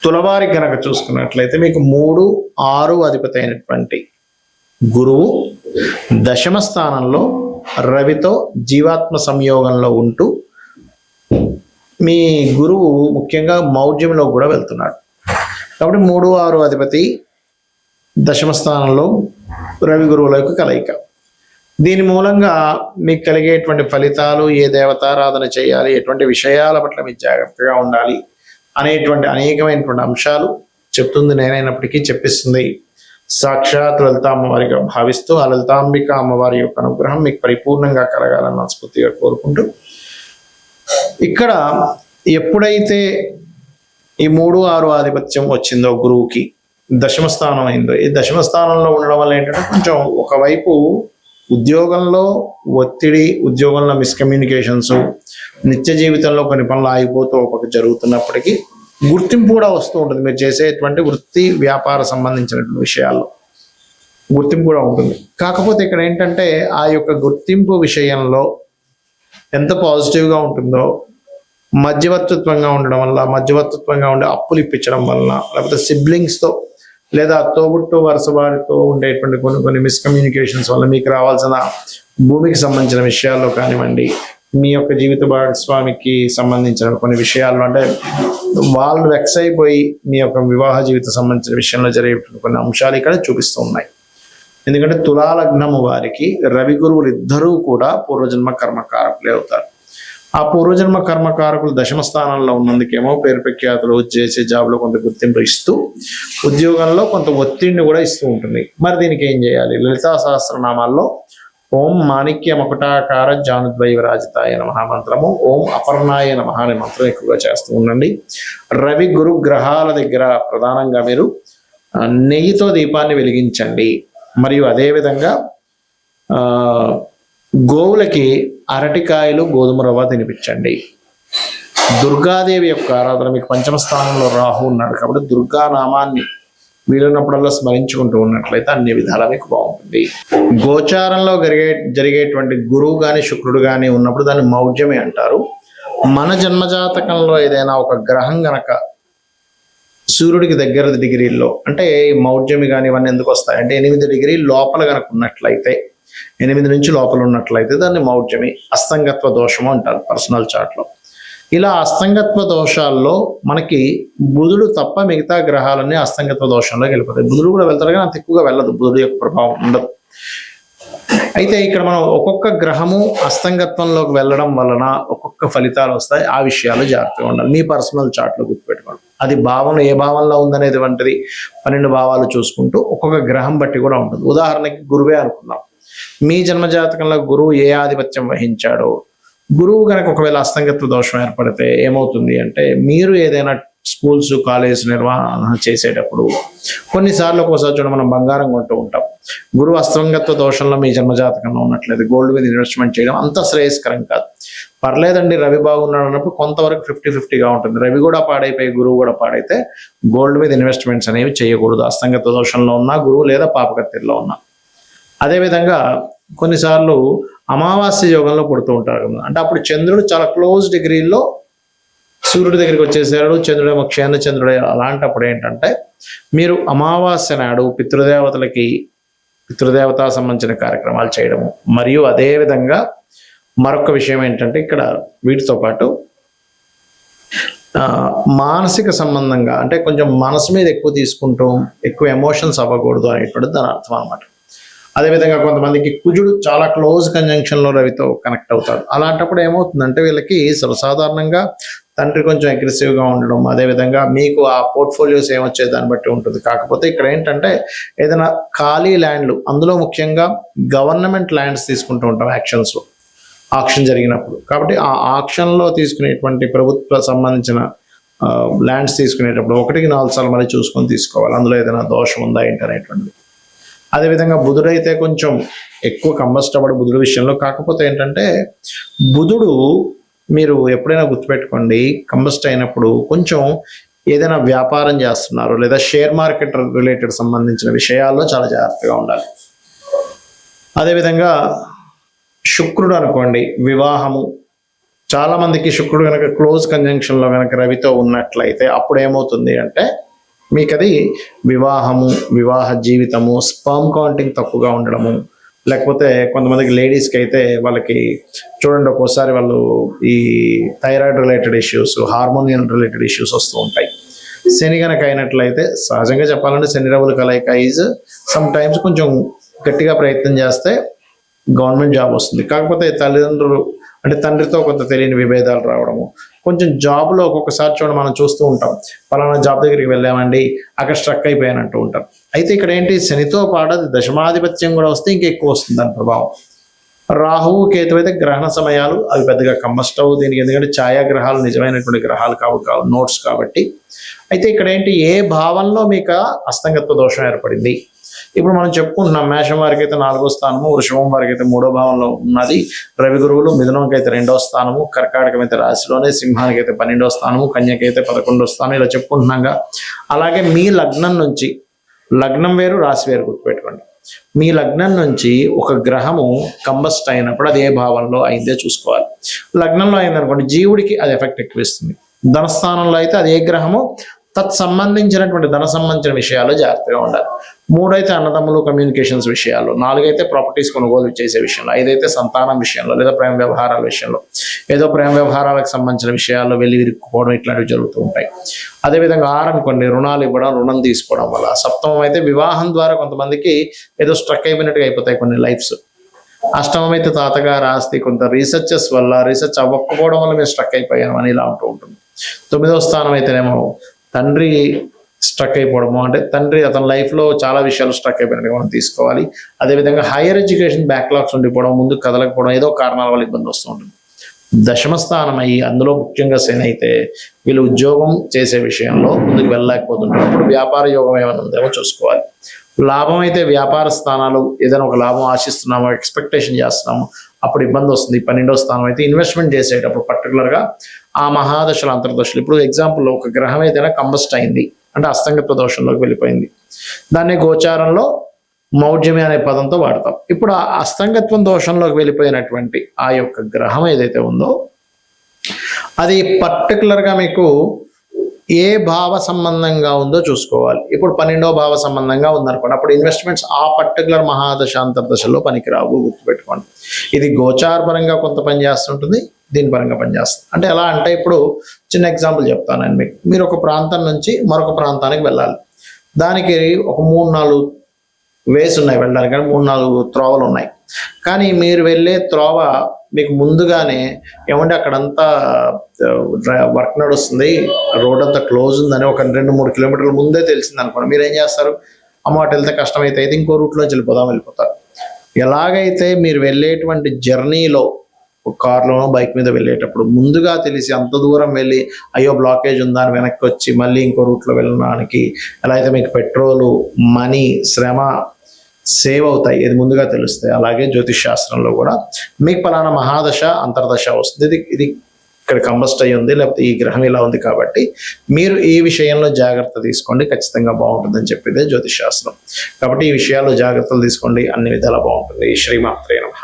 తులవారి గనక చూసుకున్నట్లయితే మీకు 3, 6 అధిపతి అయినటువంటి గురువు దశమ స్థానంలో రవితో జీవాత్మ సంయోగంలో ఉంటూ మీ గురువు ముఖ్యంగా మౌఢ్యంలో కూడా వెళ్తున్నాడు. కాబట్టి 3, 6 అధిపతి దశమ స్థానంలో రవి గురువుల యొక్క కలయిక. దీని మూలంగా మీకు కలిగేటువంటి ఫలితాలు, ఏ దేవతారాధన చేయాలి, ఎటువంటి విషయాల పట్ల మీరు జాగ్రత్తగా ఉండాలి అనేటువంటి అనేకమైనటువంటి అంశాలు చెప్తుంది నేనైనప్పటికీ చెప్పిస్తుంది సాక్షాత్ లలిత అమ్మవారిగా భావిస్తూ ఆ లలితాంబిక అమ్మవారి యొక్క అనుగ్రహం మీకు పరిపూర్ణంగా కలగాలని మనస్ఫూర్తిగా కోరుకుంటూ, ఇక్కడ ఎప్పుడైతే ఈ 3, 6 ఆధిపత్యం వచ్చిందో గురువుకి, దశమ స్థానం అయిందో, ఈ దశమ స్థానంలో ఉండడం వల్ల ఏంటంటే కొంచెం ఒకవైపు ఉద్యోగంలో ఒత్తిడి, ఉద్యోగంలో మిస్కమ్యూనికేషన్స్, నిత్య జీవితంలో కొన్ని పనులు ఆగిపోతూ ఒక జరుగుతున్నప్పటికీ గుర్తింపు కూడా వస్తూ ఉంటుంది. మీరు చేసేటువంటి వృత్తి వ్యాపార సంబంధించినటువంటి విషయాల్లో గుర్తింపు కూడా ఉంటుంది. కాకపోతే ఇక్కడ ఏంటంటే ఆ యొక్క గుర్తింపు విషయంలో ఎంత పాజిటివ్గా ఉంటుందో, మధ్యవర్తిత్వంగా ఉండడం వల్ల, మధ్యవర్తిత్వంగా ఉండే అప్పులు ఇప్పించడం వలన, లేకపోతే సిబ్లింగ్స్తో లేదా తోబుట్టు వరుస వారితో ఉండేటువంటి కొన్ని మిస్కమ్యూనికేషన్స్ వల్ల మీకు రావాల్సిన భూమికి సంబంధించిన విషయాల్లో కానివ్వండి, మీ యొక్క జీవిత భాగస్వామికి సంబంధించిన కొన్ని విషయాల్లో అంటే వాళ్ళు వెక్స్ అయిపోయి మీ యొక్క వివాహ జీవిత సంబంధించిన విషయంలో జరిగేటువంటి కొన్ని అంశాలు ఇక్కడ చూపిస్తూ ఉన్నాయి. ఎందుకంటే తులాలగ్నము వారికి రవి గురువులు ఇద్దరూ కూడా పూర్వజన్మ కర్మకారకులే అవుతారు. ఆ పూర్వజన్మ కర్మకారకులు దశమ స్థానంలో ఉన్నందుకేమో పేరు ప్రఖ్యాతులు, చేసే జాబ్లో కొంత గుర్తింపు ఇస్తూ, ఉద్యోగంలో కొంత ఒత్తిడిని కూడా ఇస్తూ ఉంటుంది. మరి దీనికి ఏం చేయాలి? లలితా సహస్రనామాల్లో ఓం మాణిక్య మకుటాకార జానుద్వైవరాజితాయ నమః మంత్రము, ఓం అపర్ణాయ నమః అనే మంత్రం ఎక్కువగా చేస్తూ ఉండండి. రవి గురు గ్రహాల దగ్గర ప్రధానంగా మీరు నెయ్యితో దీపాన్ని వెలిగించండి. మరియు అదేవిధంగా గోవులకి అరటికాయలు, గోధుమ రవ్వ తినిపించండి. దుర్గాదేవి యొక్క ఆరాధన, మీకు పంచమ స్థానంలో రాహు ఉన్నాడు కాబట్టి దుర్గా నామాన్ని వీలున్నప్పుడల్లా స్మరించుకుంటూ ఉన్నట్లయితే అన్ని విధాలా మీకు బాగుంటుంది. గోచారంలో జరిగేటువంటి గురువు కానీ శుక్రుడు కానీ ఉన్నప్పుడు దాన్ని మౌఢ్యమే అంటారు. మన జన్మజాతకంలో ఏదైనా ఒక గ్రహం గనక సూర్యుడికి దగ్గర డిగ్రీల్లో, అంటే మౌఢ్యమి కానీ ఇవన్నీ ఎందుకు వస్తాయి అంటే 8 డిగ్రీల లోపల గనక ఉన్నట్లయితే, 8 నుంచి లోపల ఉన్నట్లయితే దాన్ని మౌఢ్యమి, అస్తంగత్వ దోషము అంటారు పర్సనల్ చార్ట్లో. ఇలా అస్తంగత్వ దోషాల్లో మనకి బుధుడు తప్ప మిగతా గ్రహాలన్నీ అస్తంగత్వ దోషంలోకి వెళ్ళిపోతాయి. బుధుడు కూడా వెళ్తారు కానీ అంత ఎక్కువగా వెళ్ళదు, బుధుడు యొక్క ప్రభావం ఉండదు. అయితే ఇక్కడ మనం ఒక్కొక్క గ్రహము అస్తంగత్వంలోకి వెళ్ళడం వలన ఒక్కొక్క ఫలితాలు వస్తాయి. ఆ విషయాలు జాగ్రత్తగా ఉండాలి. మీ పర్సనల్ చార్ట్లో గుర్తుపెట్టుకోండి. అది భావన ఏ భావంలో ఉందనేది వంటిది 12 భావాలు చూసుకుంటూ ఒక్కొక్క గ్రహం బట్టి కూడా ఉంటుంది. ఉదాహరణకి గురువే అనుకుందాం. మీ జన్మజాతకంలో గురువు ఏ ఆధిపత్యం వహించాడో, గురువు కనుక ఒకవేళ అస్తంగత్వ దోషం ఏర్పడితే ఏమవుతుంది అంటే, మీరు ఏదైనా స్కూల్స్, కాలేజ్ నిర్వహణ చేసేటప్పుడు కొన్నిసార్లు ఒక్కోసారి చూడ మనం బంగారం కొంటూ ఉంటాం. గురువు అస్తంగత్వ దోషంలో మీ జన్మజాతకంలో ఉన్నట్లయితే గోల్డ్ మీద ఇన్వెస్ట్మెంట్ చేయడం అంత శ్రేయస్కరం కాదు. పర్లేదండి రవి బాగున్నాడు అన్నప్పుడు కొంతవరకు 50-50గా ఉంటుంది. రవి కూడా పాడైపోయి గురువు కూడా పాడైతే గోల్డ్ మీద ఇన్వెస్ట్మెంట్స్ అనేవి చేయకూడదు, అస్తంగత్వ దోషంలో ఉన్న గురువు లేదా పాపకత్తిలో ఉన్న. అదేవిధంగా కొన్నిసార్లు అమావాస్య యోగంలో పుడుతూ ఉంటారు కదా, అంటే అప్పుడు చంద్రుడు చాలా క్లోజ్ డిగ్రీల్లో సూర్యుడి దగ్గరికి వచ్చేసాడు, చంద్రుడేమో క్షేణ చంద్రుడే. అలాంటప్పుడు ఏంటంటే మీరు అమావాస్య నాడు పితృదేవతా సంబంధించిన కార్యక్రమాలు చేయడము. మరియు అదేవిధంగా మరొక విషయం ఏంటంటే ఇక్కడ వీటితో పాటు మానసిక సంబంధంగా, అంటే కొంచెం మనసు మీద ఎక్కువ తీసుకుంటూ ఎక్కువ ఎమోషన్స్ అవ్వకూడదు అనేటువంటిది దాని అర్థం అనమాట. అదేవిధంగా కొంతమందికి కుజుడు చాలా క్లోజ్ కంజంక్షన్లో రవితో కనెక్ట్ అవుతాడు. అలాంటప్పుడు ఏమవుతుందంటే వీళ్ళకి సర్వసాధారణంగా తండ్రి కొంచెం అగ్రెసివ్గా ఉండడం, అదేవిధంగా మీకు ఆ పోర్ట్ఫోలియోస్ ఏమొచ్చే దాన్ని బట్టి ఉంటుంది. కాకపోతే ఇక్కడ ఏంటంటే ఏదైనా ఖాళీ ల్యాండ్లు, అందులో ముఖ్యంగా గవర్నమెంట్ ల్యాండ్స్ తీసుకుంటూ ఉంటాం యాక్షన్స్లో, ఆక్షన్ జరిగినప్పుడు. కాబట్టి ఆ ఆక్షన్లో తీసుకునేటువంటి ప్రభుత్వ సంబంధించిన ల్యాండ్స్ తీసుకునేటప్పుడు 1-4 సార్లు మళ్ళీ చూసుకొని తీసుకోవాలి, అందులో ఏదైనా దోషం ఉందా ఏంటి అనేటువంటిది. అదేవిధంగా బుధుడైతే కొంచెం ఎక్కువ కంబస్టబుల్ బుధుడు విషయంలో. కాకపోతే ఏంటంటే బుధుడు మీరు ఎప్పుడైనా గుర్తుపెట్టుకోండి, కంబస్ట్ అయినప్పుడు కొంచెం ఏదైనా వ్యాపారం చేస్తున్నారు లేదా షేర్ మార్కెట్ రిలేటెడ్ సంబంధించిన విషయాల్లో చాలా జాగ్రత్తగా ఉండాలి. అదేవిధంగా శుక్రుడు అనుకోండి, వివాహము, చాలా మందికి శుక్రుడు కనుక క్లోజ్ కంజంక్షన్లో కనుక రవితో ఉన్నట్లయితే అప్పుడు ఏమవుతుంది అంటే మీకు అది వివాహము, వివాహ జీవితము, స్పర్మ్ కౌంటింగ్ తక్కువగా ఉండడము, లేకపోతే కొంతమందికి లేడీస్కి అయితే వాళ్ళకి చూడండి ఒక్కోసారి వాళ్ళు ఈ thyroid related issues, హార్మోనియల్ related issues వస్తూ ఉంటాయి. శని కనుక అయినట్లయితే సహజంగా చెప్పాలంటే శని రవుల కలయిక ఈజ్ సమ్ టైమ్స్ కొంచెం గట్టిగా ప్రయత్నం చేస్తే గవర్నమెంట్ జాబ్ వస్తుంది. కాకపోతే తల్లిదండ్రులు అంటే తండ్రితో కొంత తెలియని విభేదాలు రావడము, కొంచెం జాబ్లో ఒక్కొక్కసారి చూడండి మనం చూస్తూ ఉంటాం, పలానా జాబ్ దగ్గరికి వెళ్ళామండి అక్కడ స్ట్రక్ అయిపోయానంటూ ఉంటాం. అయితే ఇక్కడ ఏంటి, శనితో పాటు అది దశమాధిపత్యం కూడా వస్తే ఇంకా ఎక్కువ వస్తుంది దాని ప్రభావం. రాహువు కేతు అయితే గ్రహణ సమయాలు అవి పెద్దగా కంబస్ట్ అవ్వు దీనికి, ఎందుకంటే ఛాయాగ్రహాలు నిజమైనటువంటి గ్రహాలు కావు నోట్స్ కాబట్టి. అయితే ఇక్కడ ఏంటి, ఏ భావంలో మీకు అస్తంగత్వ దోషం ఏర్పడింది. ఇప్పుడు మనం చెప్పుకుంటున్నాం మేషం వారికి అయితే 4వ స్థానము, వృషభం వారికి అయితే 3వ భావంలో ఉన్నది రవి గురువులు, మిథునంకి అయితే 2వ స్థానము, కర్కాటకం అయితే రాశిలోనే, సింహానికి అయితే 12వ స్థానము, కన్యకి అయితే 11వ స్థానం, ఇలా చెప్పుకుంటున్నాగా. అలాగే మీ లగ్నం నుంచి, లగ్నం వేరు రాశి వేరు గుర్తుపెట్టుకోండి, మీ లగ్నం నుంచి ఒక గ్రహము కంబస్ట్ అయినప్పుడు అది ఏ భావంలో అయిందే చూసుకోవాలి. లగ్నంలో అయిందనుకోండి జీవుడికి అది ఎఫెక్ట్ ఎక్కువ ఇస్తుంది. ధనస్థానంలో అయితే అది ఏ గ్రహము సంబంధించినటువంటి ధన సంబంధించిన విషయాల్లో జాగ్రత్తగా ఉండాలి. 3 అయితే అన్నదమ్ములు కమ్యూనికేషన్స్ విషయాల్లో, 4 అయితే ప్రాపర్టీస్ కొనుగోలు చేసే విషయంలో, 5 అయితే సంతానం విషయంలో లేదా ప్రేమ వ్యవహారాల విషయంలో, ఏదో ప్రేమ వ్యవహారాలకు సంబంధించిన విషయాల్లో వెళ్ళి విరుక్కుపోవడం ఇట్లాంటివి జరుగుతూ ఉంటాయి. అదేవిధంగా 6 అనుకోండి, రుణాలు ఇవ్వడం, రుణం తీసుకోవడం వల్ల. 7వ అయితే వివాహం ద్వారా కొంతమందికి ఏదో స్ట్రక్ అయిపోయినట్టుగా అయిపోతాయి కొన్ని లైఫ్స్. 8వ అయితే తాతగారు ఆస్తి, కొంత రీసెర్చెస్ వల్ల రీసెర్చ్ అవ్వకపోవడం వల్ల మేము స్ట్రక్ అయిపోయాం అని ఇలా ఉంటూ ఉంటుంది. 9వ స్థానం అయితేనేమో తండ్రి స్ట్రక్ అయిపోవడము, అంటే తండ్రి అతని లైఫ్లో చాలా విషయాలు స్ట్రక్ అయిపోయినట్టుగా మనం తీసుకోవాలి. అదేవిధంగా హైయర్ ఎడ్యుకేషన్ బ్యాక్లాగ్స్ ఉండిపోవడం, ముందు కదలకపోవడం, ఏదో కారణాల వల్ల ఇబ్బంది వస్తూ ఉంటుంది. 10వ స్థానం అయ్యి అందులో ముఖ్యంగా శని అయితే వీళ్ళు ఉద్యోగం చేసే విషయంలో ముందుకు వెళ్ళలేకపోతుంటారు. అప్పుడు వ్యాపార యోగం ఏమైనా ఉందేమో చూసుకోవాలి. లాభం అయితే వ్యాపార స్థానాలు ఏదైనా ఒక లాభం ఆశిస్తున్నామో, ఎక్స్పెక్టేషన్ చేస్తున్నాము, అప్పుడు ఇబ్బంది వస్తుంది. 12వ స్థానం అయితే ఇన్వెస్ట్మెంట్ చేసేటప్పుడు పర్టికులర్గా ఆ మహాదశలు అంతర్దశలు, ఇప్పుడు ఎగ్జాంపుల్ ఒక గ్రహం ఏదైనా కంబస్ట్ అయింది అంటే అస్తంగత్వ దోషంలోకి వెళ్ళిపోయింది, దాన్ని గోచారంలో మౌఢ్యమి అనే పదంతో వాడతాం. ఇప్పుడు ఆ అస్తంగత్వం దోషంలోకి వెళ్ళిపోయినటువంటి ఆ యొక్క గ్రహం ఏదైతే ఉందో అది పర్టికులర్గా మీకు ఏ భావ సంబంధంగా ఉందో చూసుకోవాలి. ఇప్పుడు 12వ భావ సంబంధంగా ఉందనుకోండి, అప్పుడు ఇన్వెస్ట్మెంట్స్ ఆ పర్టికులర్ మహాదశ అంతర్దశలో పనికిరావు, గుర్తుపెట్టుకోండి. ఇది గోచార పరంగా కొంత పని చేస్తుంటుంది, దీని పరంగా పనిచేస్తుంది. అంటే ఎలా అంటే ఇప్పుడు చిన్న ఎగ్జాంపుల్ చెప్తాను మీకు. మీరు ఒక ప్రాంతం నుంచి మరొక ప్రాంతానికి వెళ్ళాలి, దానికి ఒక 3-4 వేస్ ఉన్నాయి వెళ్ళడానికి, కానీ 3-4 త్రోవలు ఉన్నాయి. కానీ మీరు వెళ్ళే త్రోవ మీకు ముందుగానే ఏమంటే అక్కడంతా వర్క్ నడుస్తుంది, రోడ్ అంతా క్లోజ్ ఉందని ఒక 2-3 కిలోమీటర్ల ముందే తెలిసింది అనుకోండి, మీరు ఏం చేస్తారు, అమ్మ అటు వెళ్తే కష్టమైతే అయితే ఇంకో రూట్లోంచి వెళ్ళిపోతారు. ఎలాగైతే మీరు వెళ్ళేటువంటి జర్నీలో కార్లోనో బైక్ మీద వెళ్ళేటప్పుడు ముందుగా తెలిసి అంత దూరం వెళ్ళి అయ్యో బ్లాకేజ్ ఉందా అని వెనక్కి వచ్చి మళ్ళీ ఇంకో రూట్లో వెళ్ళడానికి ఎలా అయితే మీకు పెట్రోలు, మనీ, శ్రమ సేవ్ అవుతాయి, ఇది ముందుగా తెలుస్తాయి. అలాగే జ్యోతిష్ శాస్త్రంలో కూడా మీకు పలానా మహాదశ అంతర్దశ వస్తుంది, ఇది ఇక్కడ కంబస్ట్ అయ్యి ఉంది, లేకపోతే ఈ గ్రహం ఇలా ఉంది, కాబట్టి మీరు ఈ విషయంలో జాగ్రత్త తీసుకోండి, ఖచ్చితంగా బాగుంటుందని చెప్పేదే జ్యోతిష్ శాస్త్రం. కాబట్టి ఈ విషయాల్లో జాగ్రత్తలు తీసుకోండి, అన్ని విధాలా బాగుంటుంది. శ్రీమాత్రే నమః.